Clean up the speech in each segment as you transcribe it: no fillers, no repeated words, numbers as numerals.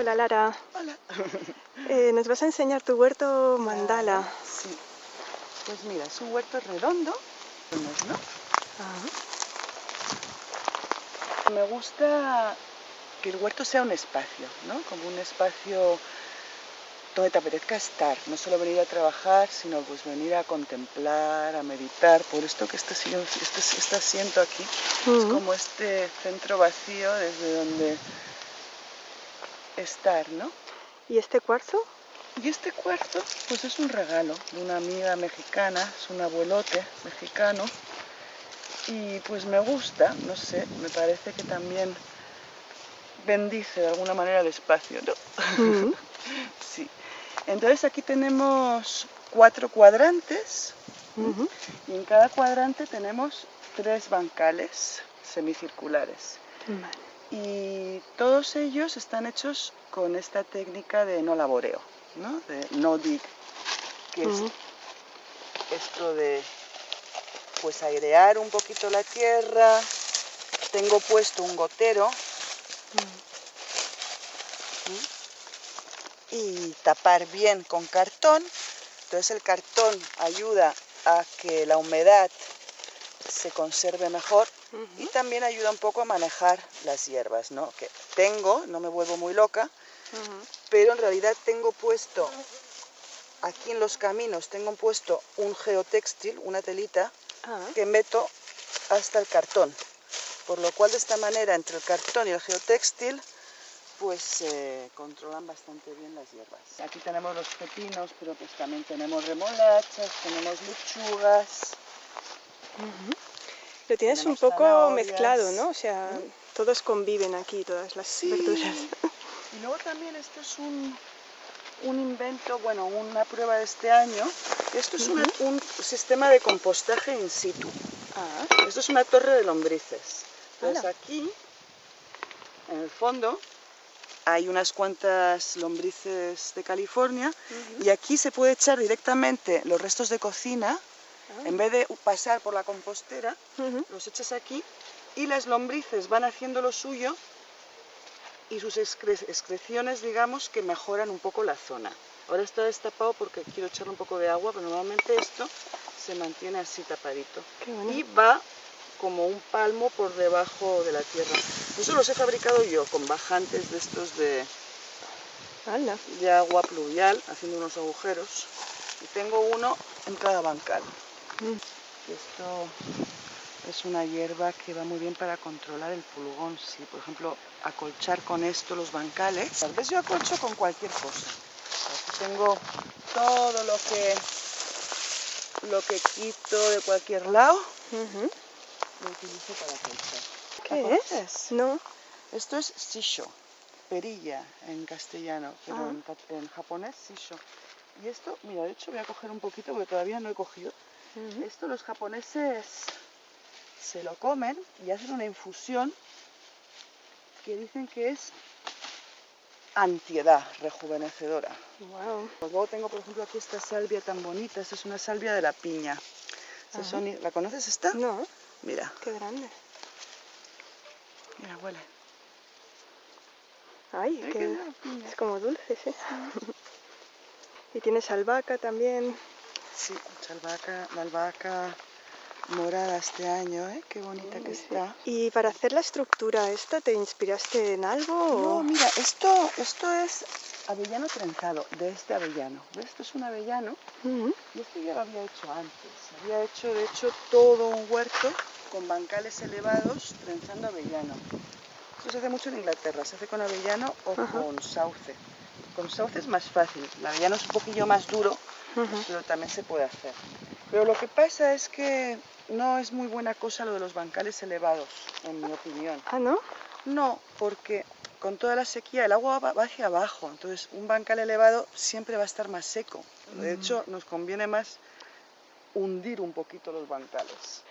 Hola Lara, Hola. nos vas a enseñar tu huerto mandala. Sí. Pues mira, es un huerto redondo, ¿no? Ah, Me gusta que el huerto sea un espacio, ¿no? Como un espacio donde te apetezca estar, no solo venir a trabajar, sino pues venir a contemplar, a meditar. Por esto que este asiento aquí es como este centro vacío desde donde estar, ¿no? ¿Y este cuarzo? Y este cuarto pues es un regalo de una amiga mexicana, es un abuelote mexicano, y pues me gusta, no sé, me parece que también bendice de alguna manera el espacio, ¿no? Sí. Entonces aquí tenemos 4 cuadrantes, y en cada cuadrante tenemos 3 bancales semicirculares. Vale. Y todos ellos están hechos con esta técnica de no laboreo, ¿no? De no dig, que es esto de pues airear un poquito la tierra. Tengo puesto un gotero y tapar bien con cartón. Entonces el cartón ayuda a que la humedad se conserve mejor y también ayuda un poco a manejar las hierbas, ¿no? Que no me vuelvo muy loca, pero en realidad tengo puesto aquí en los caminos, tengo puesto un geotextil, una telita que meto hasta el cartón, por lo cual de esta manera entre el cartón y el geotextil pues se controlan bastante bien las hierbas. Aquí tenemos los pepinos, pero pues también tenemos remolachas, tenemos lechugas. Lo tienes un Tenemos poco zanahorias. mezclado, ¿no? O sea, todos conviven aquí, todas las verduras. Y luego también esto es un invento, bueno, una prueba de este año. Esto es un sistema de compostaje in situ. Esto es una torre de lombrices. Entonces aquí, en el fondo, hay unas cuantas lombrices de California y aquí se puede echar directamente los restos de cocina. En vez de pasar por la compostera, los echas aquí y las lombrices van haciendo lo suyo y sus excreciones, digamos, que mejoran un poco la zona. Ahora está destapado porque quiero echarle un poco de agua, pero normalmente esto se mantiene así tapadito. Y va como un palmo por debajo de la tierra. Eso los he fabricado yo con bajantes de estos de agua pluvial, haciendo unos agujeros. Y tengo uno en cada bancal. Esto es una hierba que va muy bien para controlar el pulgón. Si, por ejemplo, acolchar con esto los bancales. Tal vez yo acolcho con cualquier cosa. Aquí tengo todo lo que quito de cualquier lado. Lo utilizo para acolchar. ¿Qué es? No. Esto es sisho, perilla en castellano, pero en japonés sisho. Y esto, mira, de hecho voy a coger un poquito porque todavía no he cogido. Esto los japoneses se lo comen y hacen una infusión que dicen que es antiedad, rejuvenecedora. Wow. Pues luego tengo, por ejemplo, aquí esta salvia tan bonita. Esta es una salvia de la piña. ¿La conoces esta? No. Mira. Qué grande. Mira, huele. Ay, es como dulce, sí. Y tienes albahaca también. Sí, la albahaca morada este año, ¿eh? Qué bonita que está. ¿Y para hacer la estructura esta te inspiraste en algo? No, mira, esto es avellano trenzado, de este avellano. ¿Ves? Esto es un avellano y esto ya lo había hecho antes. Había hecho, de hecho, todo un huerto con bancales elevados trenzando avellano. Esto se hace mucho en Inglaterra, se hace con avellano o con sauce. Con sauce es más fácil, el avellano es un poquillo más duro, pero también se puede hacer. Pero lo que pasa es que no es muy buena cosa lo de los bancales elevados, en mi opinión. ¿Ah, no? No, porque con toda la sequía el agua va hacia abajo, entonces un bancal elevado siempre va a estar más seco. De hecho, nos conviene más hundir un poquito los bancales.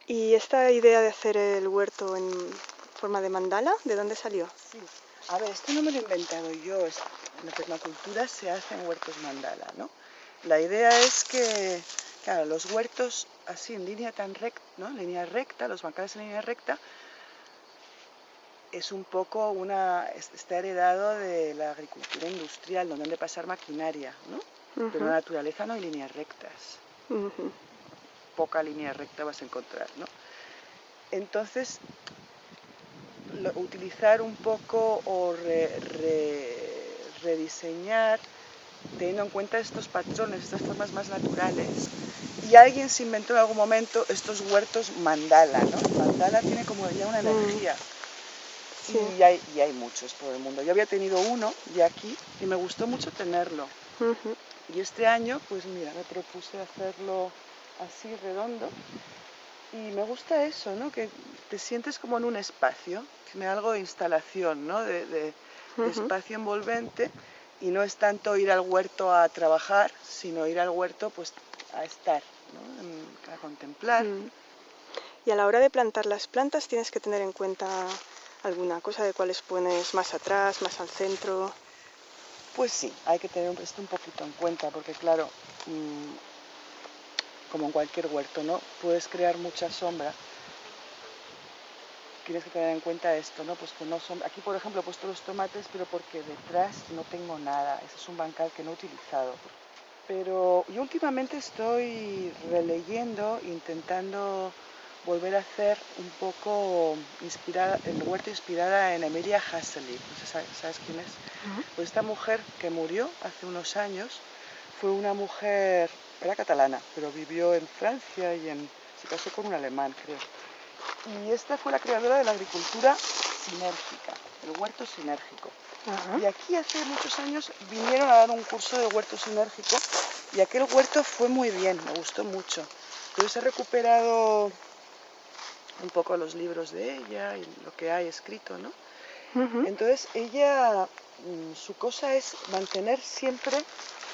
¿Y esta idea de hacer el huerto en forma de mandala, de dónde salió? Sí. A ver, esto no me lo he inventado yo, en la permacultura se hacen huertos mandala, ¿no? La idea es que, claro, los huertos así en línea tan recta, ¿no? Línea recta, los bancales en línea recta, es un poco está heredado de la agricultura industrial, donde han de pasar maquinaria, ¿no? Pero en la naturaleza no hay líneas rectas. Poca línea recta vas a encontrar, ¿no? Entonces, utilizar un poco o rediseñar, teniendo en cuenta estos patrones, estas formas más naturales. Y alguien se inventó en algún momento estos huertos mandala, ¿no? Mandala tiene como ya una energía. Sí. Y hay muchos por el mundo. Yo había tenido uno ya aquí y me gustó mucho tenerlo. Y este año, pues mira, me propuse hacerlo así redondo. Y me gusta eso, ¿no? Que te sientes como en un espacio, tiene algo de instalación, ¿no? De espacio envolvente, y no es tanto ir al huerto a trabajar, sino ir al huerto pues a estar, ¿no? A contemplar. Y a la hora de plantar las plantas tienes que tener en cuenta alguna cosa de cuáles pones más atrás, más al centro. Pues sí, hay que tener esto un poquito en cuenta, porque claro, como en cualquier huerto, ¿no? Puedes crear mucha sombra. Tienes que tener en cuenta esto, ¿no? Pues que no son... Aquí, por ejemplo, he puesto los tomates, pero porque detrás no tengo nada. Ese es un bancal que no he utilizado. Pero yo últimamente estoy releyendo, intentando volver a hacer un poco el huerto inspirada en Emilia Hassely. No sé, ¿sabes quién es? Pues esta mujer que murió hace unos años fue una mujer, era catalana, pero vivió en Francia y se casó con un alemán, creo. Y esta fue la creadora de la agricultura sinérgica, el huerto sinérgico. Y aquí hace muchos años vinieron a dar un curso de huerto sinérgico y aquel huerto fue muy bien, me gustó mucho. Entonces he recuperado un poco los libros de ella y lo que hay escrito, ¿no? Entonces ella, su cosa es mantener siempre,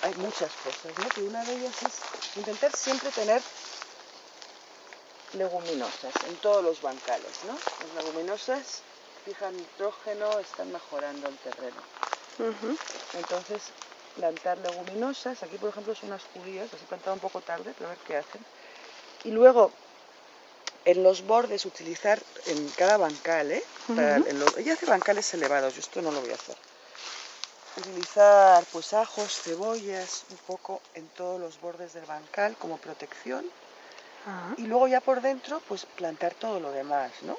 hay muchas cosas, ¿no? Que una de ellas es intentar siempre tener leguminosas en todos los bancales, ¿no? Las leguminosas fijan nitrógeno, están mejorando el terreno. Entonces, plantar leguminosas, aquí por ejemplo son unas judías, las he plantado un poco tarde, pero a ver qué hacen. Y luego, en los bordes, utilizar en cada bancal, ella hace bancales elevados, yo esto no lo voy a hacer. Utilizar pues ajos, cebollas, un poco en todos los bordes del bancal como protección. Y luego ya por dentro, pues plantar todo lo demás, ¿no?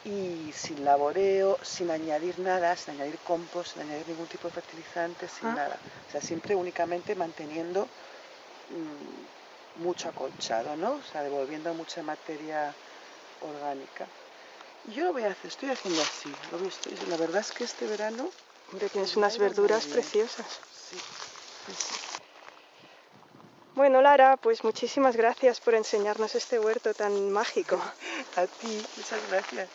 Y sin laboreo, sin añadir nada, sin añadir compost, sin añadir ningún tipo de fertilizante, sin nada. O sea, siempre únicamente manteniendo mucho acolchado, ¿no? O sea, devolviendo mucha materia orgánica. Y yo lo voy a hacer, estoy haciendo así. La verdad es que este verano... Hombre, tienes unas verduras preciosas. Sí, sí, sí. Bueno, Lara, pues muchísimas gracias por enseñarnos este huerto tan mágico. A ti, muchas gracias.